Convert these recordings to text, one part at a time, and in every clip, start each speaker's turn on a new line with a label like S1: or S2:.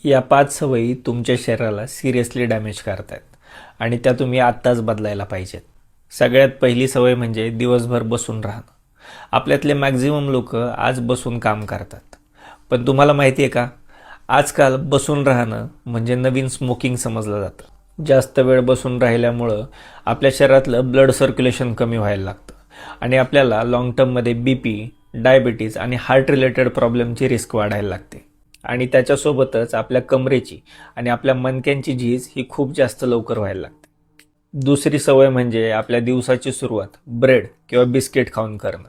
S1: या 5 सवयी तुमच्या शरीराला सिरियसली डॅमेज करतायत आणि त्या तुम्ही आत्ताच बदलायला पाहिजेत. सगळ्यात पहिली सवय म्हणजे दिवसभर बसून राहणं. आपल्यातले मॅक्झिमम लोक आज बसून काम करतात. पण तुम्हाला माहिती आहे का, आजकाल बसून राहणं म्हणजे नवीन स्मोकिंग समजलं जातं. जास्त वेळ बसून राहिल्यामुळं आपल्या शरीरातलं ब्लड सर्क्युलेशन कमी व्हायला लागतं आणि आपल्याला लाँग टर्ममध्ये BP, डायबिटीज आणि हार्ट रिलेटेड प्रॉब्लेमची रिस्क वाढायला लागते. आणि त्याच्यासोबतच आपल्या कमरेची आणि आपल्या मणक्यांची झीज ही खूप जास्त लवकर व्हायला लागते. दुसरी सवय म्हणजे आपल्या दिवसाची सुरुवात ब्रेड किंवा बिस्किट खाऊन करणं.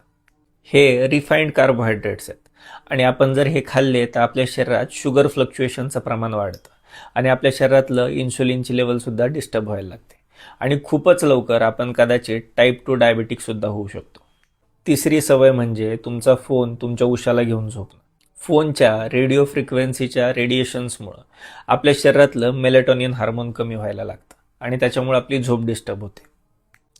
S1: हे रिफाईंड कार्बोहायड्रेट्स आहेत आणि आपण जर हे खाल्ले तर आपल्या शरीरात शुगर फ्लक्च्युएशनचं प्रमाण वाढतं आणि आपल्या शरीरातलं इन्शुलिनची लेवलसुद्धा डिस्टर्ब व्हायला लागते आणि खूपच लवकर आपण कदाचित टाईप 2 डायबिटिकसुद्धा होऊ शकतो. तिसरी सवय म्हणजे तुमचा फोन तुमच्या उशाला घेऊन झोपणं. फोनच्या रेडिओ फ्रिक्वेन्सीच्या रेडिएशन्समुळं आपल्या शरीरातलं मेलेटोनिन हार्मोन कमी व्हायला लागतं आणि त्याच्यामुळे आपली झोप डिस्टर्ब होते.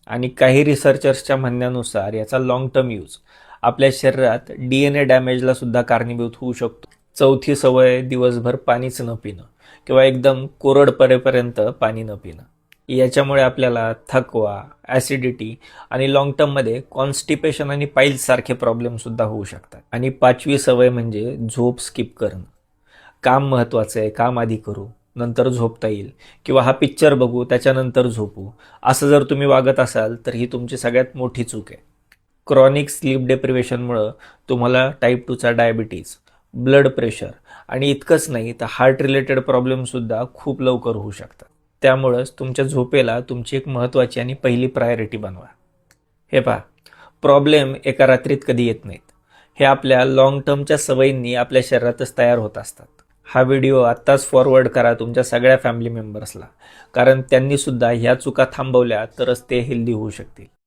S1: आणि काही रिसर्चर्सच्या म्हणण्यानुसार याचा लाँग टर्म यूज आपल्या शरीरात DNA डॅमेजला सुद्धा कारणीभूत होऊ शकतो. चौथी सवय दिवसभर पाणीच न पिणं किंवा एकदम कोरड पडेपर्यंत पाणी न पिणं. याच्यामुळे आपल्याला थकवा, ॲसिडिटी आणि लाँग टर्ममध्ये कॉन्स्टिपेशन आणि पाईल्स सारखे प्रॉब्लेमसुद्धा होऊ शकतात. आणि पाचवी सवय म्हणजे झोप स्किप करणं. काम महत्त्वाचं आहे, काम आधी करू, नंतर झोपता येईल, किंवा हा पिक्चर बघू त्याच्यानंतर झोपू, असं जर तुम्ही वागत असाल तर ही तुमची सगळ्यात मोठी चूक आहे. क्रॉनिक स्लीप डेप्रिवेशनमुळं तुम्हाला टाईप 2चा डायबिटीज, ब्लड प्रेशर आणि इतकंच नाही तर हार्ट रिलेटेड प्रॉब्लेमसुद्धा खूप लवकर होऊ शकतात. त्यामुळंच तुमच्या झोपेला तुमची एक महत्त्वाची आणि पहिली प्रायोरिटी बनवा. हे पहा, प्रॉब्लेम एका रात्रीत कधी येत नाहीत. हे आपल्या लाँग टर्मच्या सवयींनी आपल्या शरीरातच तयार होत असतात. हा व्हिडिओ आत्ताच फॉरवर्ड करा तुमच्या सगळ्या फॅमिली मेंबर्सला, कारण त्यांनीसुद्धा ह्या चुका थांबवल्या तरच ते हेल्दी होऊ शकतील.